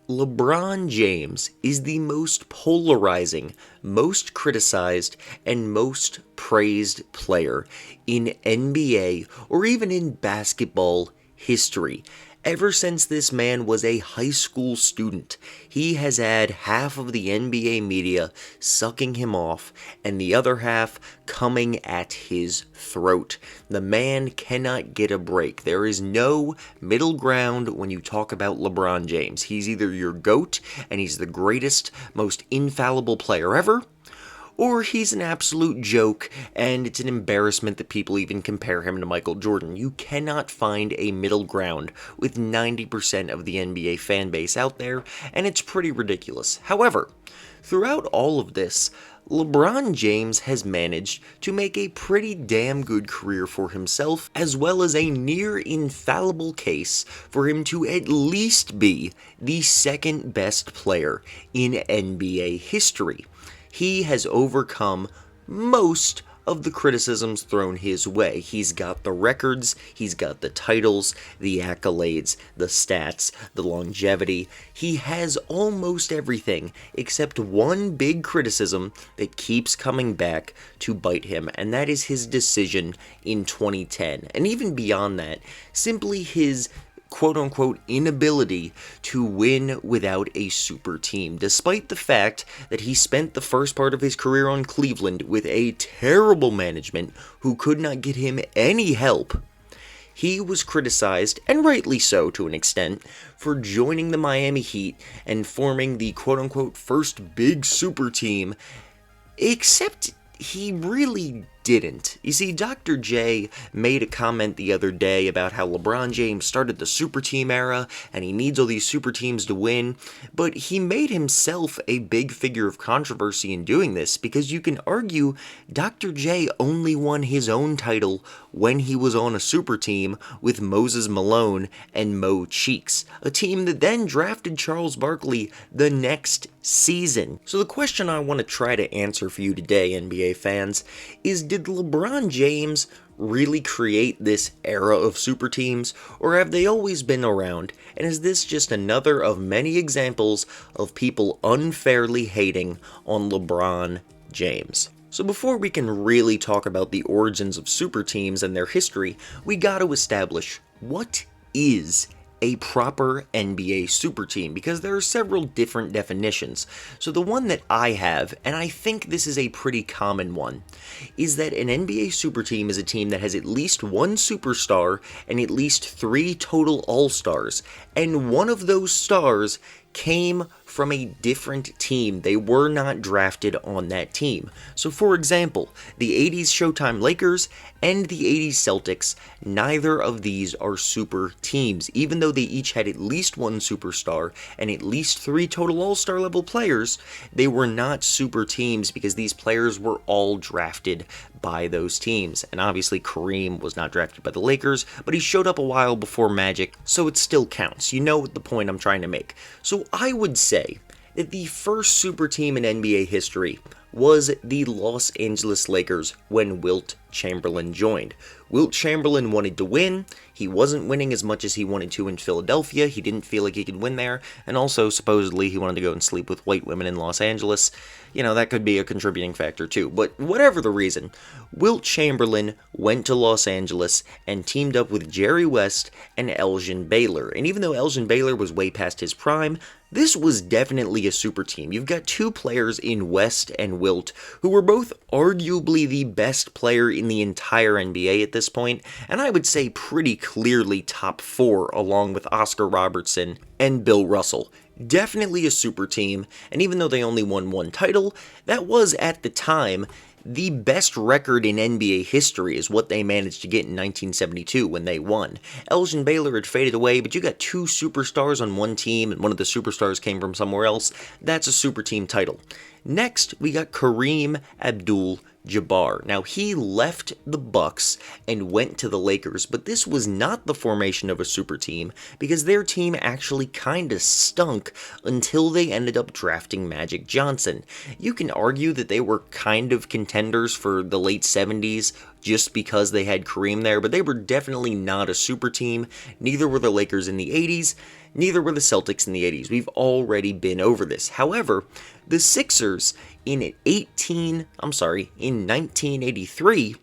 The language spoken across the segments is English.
LeBron James is the most polarizing, most criticized, and most praised player in NBA or even in basketball history. Ever since this man was a high school student, he has had half of the NBA media sucking him off and the other half coming at his throat. The man cannot get a break. There is no middle ground when you talk about LeBron James. He's either your GOAT and he's the greatest, most infallible player ever, or he's an absolute joke, and it's an embarrassment that people even compare him to Michael Jordan. You cannot find a middle ground with 90% of the NBA fan base out there, and it's pretty ridiculous. However, throughout all of this, LeBron James has managed to make a pretty damn good career for himself, as well as a near infallible case for him to at least be the second best player in NBA history. He has overcome most of the criticisms thrown his way. He's got the records, he's got the titles, the accolades, the stats, the longevity. He has almost everything except one big criticism that keeps coming back to bite him, and that is his decision in 2010. And even beyond that, simply his quote-unquote inability to win without a super team, despite the fact that he spent the first part of his career on Cleveland with a terrible management who could not get him any help. He was criticized, and rightly so to an extent, for joining the Miami Heat and forming the quote-unquote first big super team, except he really didn't. You see, Dr. J made a comment the other day about how LeBron James started the super team era and he needs all these super teams to win, but he made himself a big figure of controversy in doing this because you can argue Dr. J only won his own title when he was on a super team with Moses Malone and Mo Cheeks, a team that then drafted Charles Barkley the next season. So the question I want to try to answer for you today, NBA fans, is did LeBron James really create this era of super teams, or have they always been around, and is this just another of many examples of people unfairly hating on LeBron James? So before we can really talk about the origins of super teams and their history, we gotta establish what is a proper NBA super team, because there are several different definitions. So the one that I have, and I think this is a pretty common one, is that an NBA super team is a team that has at least one superstar and at least 3 total all-stars, and one of those stars came from a different team. They were not drafted on that team. So for example, the 80s Showtime Lakers and the 80s Celtics, neither of these are super teams. Even though they each had at least one superstar and at least 3 total all-star level players, they were not super teams because these players were all drafted by those teams. And obviously Kareem was not drafted by the Lakers, but he showed up a while before Magic, so it still counts. You know the point I'm trying to make. So I would say that the first super team in NBA history was the Los Angeles Lakers when Wilt Chamberlain joined. Wilt Chamberlain wanted to win. He wasn't winning as much as he wanted to in Philadelphia. He didn't feel like he could win there. And also, supposedly, he wanted to go and sleep with white women in Los Angeles. You know, that could be a contributing factor too. But whatever the reason, Wilt Chamberlain went to Los Angeles and teamed up with Jerry West and Elgin Baylor. And even though Elgin Baylor was way past his prime, this was definitely a super team. You've got 2 players in West and Wilt who were both arguably the best player in the entire NBA at this point, and I would say pretty clearly top 4 along with Oscar Robertson and Bill Russell. Definitely a super team, and even though they only won 1 title, that was at the time the best record in NBA history is what they managed to get in 1972 when they won. Elgin Baylor had faded away, but you got 2 superstars on one team, and one of the superstars came from somewhere else. That's a super team title. Next, we got Kareem Abdul-Jabbar. Now, he left the Bucks and went to the Lakers, but this was not the formation of a super team because their team actually kinda stunk until they ended up drafting Magic Johnson. You can argue that they were kind of contenders for the late 70s just because they had Kareem there, but they were definitely not a super team. Neither were the Lakers in the 80s, neither were the Celtics in the 80s. We've already been over this. However, the Sixers in 1983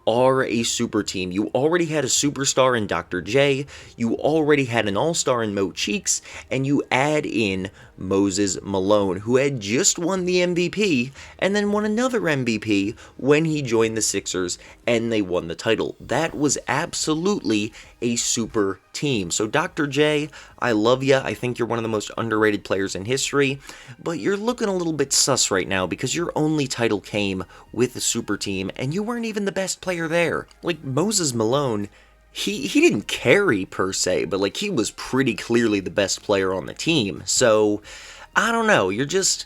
are a super team. You already had a superstar in Dr. J, you already had an all-star in Mo Cheeks, and you add in Moses Malone, who had just won the MVP, and then won another MVP when he joined the Sixers, and they won the title. That was absolutely a super team. So Dr. J, I love ya. I think you're one of the most underrated players in history, but you're looking a little bit sus right now because your only title came with a super team, and you weren't even the best player there. Like, Moses Malone, he didn't carry per se, but like, he was pretty clearly the best player on the team. So I don't know, you're just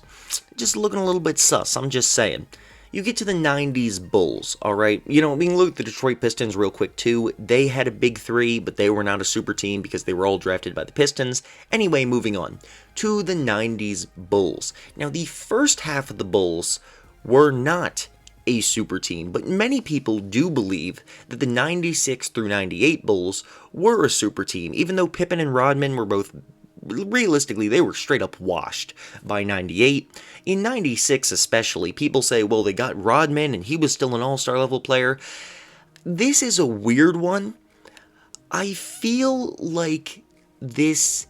looking a little bit sus, I'm just saying. You get to the 90s Bulls, alright? You know, we can look at the Detroit Pistons real quick too. They had a big three, but they were not a super team because they were all drafted by the Pistons. Anyway, moving on to the 90s Bulls. Now, the first half of the Bulls were not a super team, but many people do believe that the 96 through 98 Bulls were a super team, even though Pippen and Rodman were both, realistically, they were straight up washed by 98. In 96 especially, people say, well, they got Rodman and he was still an all-star level player. This is a weird one. I feel like this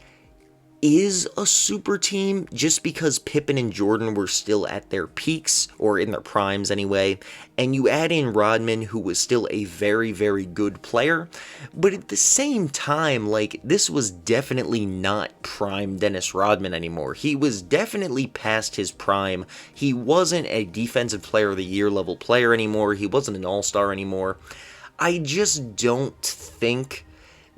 is a super team just because Pippen and Jordan were still at their peaks, or in their primes anyway, and you add in Rodman, who was still a very, very good player, but at the same time, like, this was definitely not prime Dennis Rodman anymore. He was definitely past his prime. He wasn't a defensive player of the year level player anymore. He wasn't an all-star anymore. I just don't think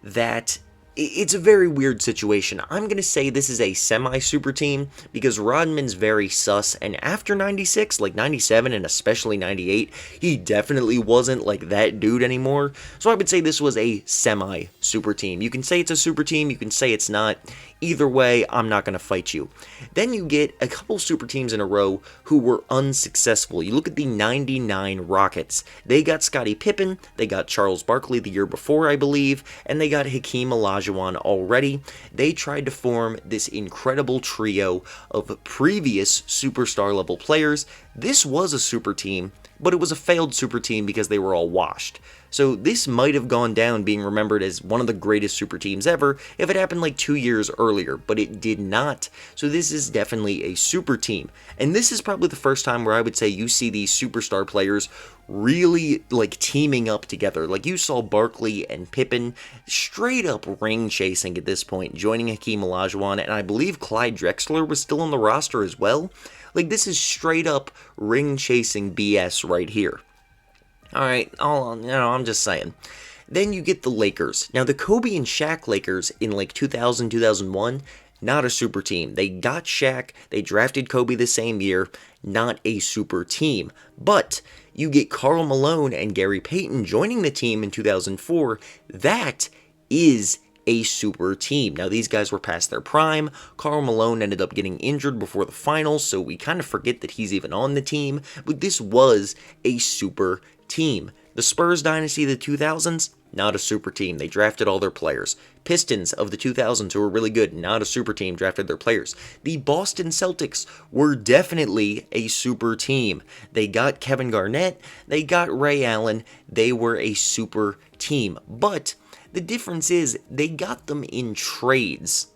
that... It's a very weird situation. I'm going to say this is a semi-super team because Rodman's very sus, and after 96, like 97 and especially 98, he definitely wasn't like that dude anymore. So I would say this was a semi-super team. You can say it's a super team, you can say it's not. Either way, I'm not going to fight you. Then you get a couple super teams in a row who were unsuccessful. You look at the 99 Rockets. They got Scottie Pippen, they got Charles Barkley the year before, I believe, and they got Hakeem Olajuwon already. They tried to form this incredible trio of previous superstar level players. This was a super team, but it was a failed super team because they were all washed. So this might have gone down being remembered as one of the greatest super teams ever if it happened like 2 years earlier, but it did not. So this is definitely a super team. And this is probably the first time where I would say you see these superstar players really like teaming up together. Like you saw Barkley and Pippen straight up ring chasing at this point, joining Hakeem Olajuwon, and I believe Clyde Drexler was still on the roster as well. Like, this is straight up ring chasing BS right here. Alright, I'm just saying. Then you get the Lakers. Now, the Kobe and Shaq Lakers in like 2000, 2001, not a super team. They got Shaq, they drafted Kobe the same year, not a super team. But you get Karl Malone and Gary Payton joining the team in 2004. That is a super team. Now, these guys were past their prime. Karl Malone ended up getting injured before the finals, so we kind of forget that he's even on the team, but this was a super team. The Spurs dynasty of the 2000s, not a super team. They drafted all their players. Pistons of the 2000s, who were really good, not a super team, drafted their players. The Boston Celtics were definitely a super team. They got Kevin Garnett, they got Ray Allen, they were a super team. But the difference is they got them in trades.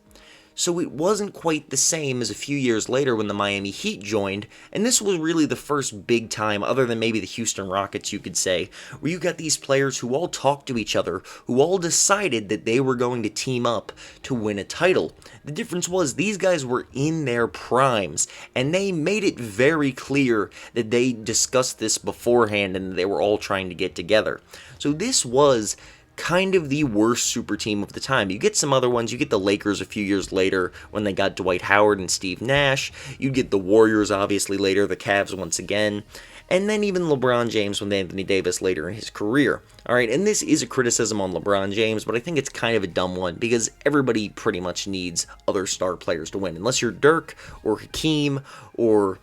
So it wasn't quite the same as a few years later when the Miami Heat joined, and this was really the first big time, other than maybe the Houston Rockets, you could say, where you got these players who all talked to each other, who all decided that they were going to team up to win a title. The difference was these guys were in their primes, and they made it very clear that they discussed this beforehand and they were all trying to get together. So this was kind of the worst super team of the time. You get some other ones. You get the Lakers a few years later when they got Dwight Howard and Steve Nash. You get the Warriors obviously later, the Cavs once again, and then even LeBron James with Anthony Davis later in his career. Alright, and this is a criticism on LeBron James, but I think it's kind of a dumb one because everybody pretty much needs other star players to win. Unless you're Dirk or Hakeem or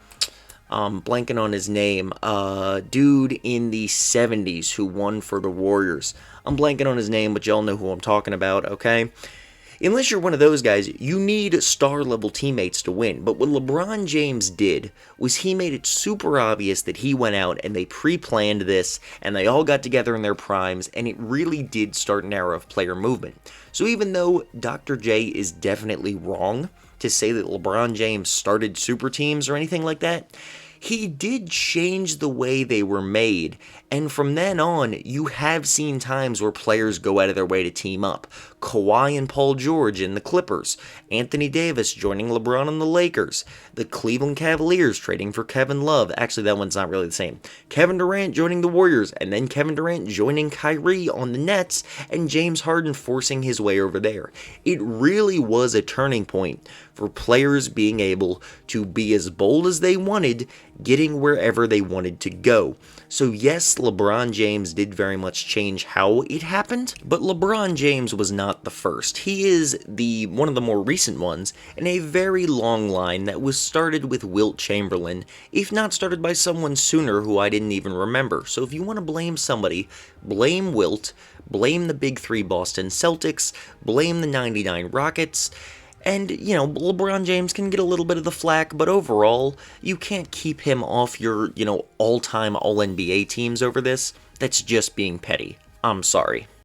Blanking on his name, dude in the 70s who won for the Warriors. I'm blanking on his name, but y'all know who I'm talking about, okay? Unless you're one of those guys, you need star level teammates to win. But what LeBron James did was he made it super obvious that he went out and they pre planned this and they all got together in their primes, and it really did start an era of player movement. So even though Dr. J is definitely wrong to say that LeBron James started super teams or anything like that, he did change the way they were made, and from then on, you have seen times where players go out of their way to team up. Kawhi and Paul George in the Clippers, Anthony Davis joining LeBron in the Lakers, the Cleveland Cavaliers trading for Kevin Love. Actually, that one's not really the same. Kevin Durant joining the Warriors, and then Kevin Durant joining Kyrie on the Nets, and James Harden forcing his way over there. It really was a turning point for players being able to be as bold as they wanted, getting wherever they wanted to go. So yes, LeBron James did very much change how it happened, but LeBron James was not the first. He is one of the more recent ones in a very long line that was started with Wilt Chamberlain, if not started by someone sooner who I didn't even remember. So if you want to blame somebody, blame Wilt, blame the Big Three Boston Celtics, blame the '99 Rockets. And, LeBron James can get a little bit of the flack, but overall, you can't keep him off your, all-time All-NBA teams over this. That's just being petty. I'm sorry.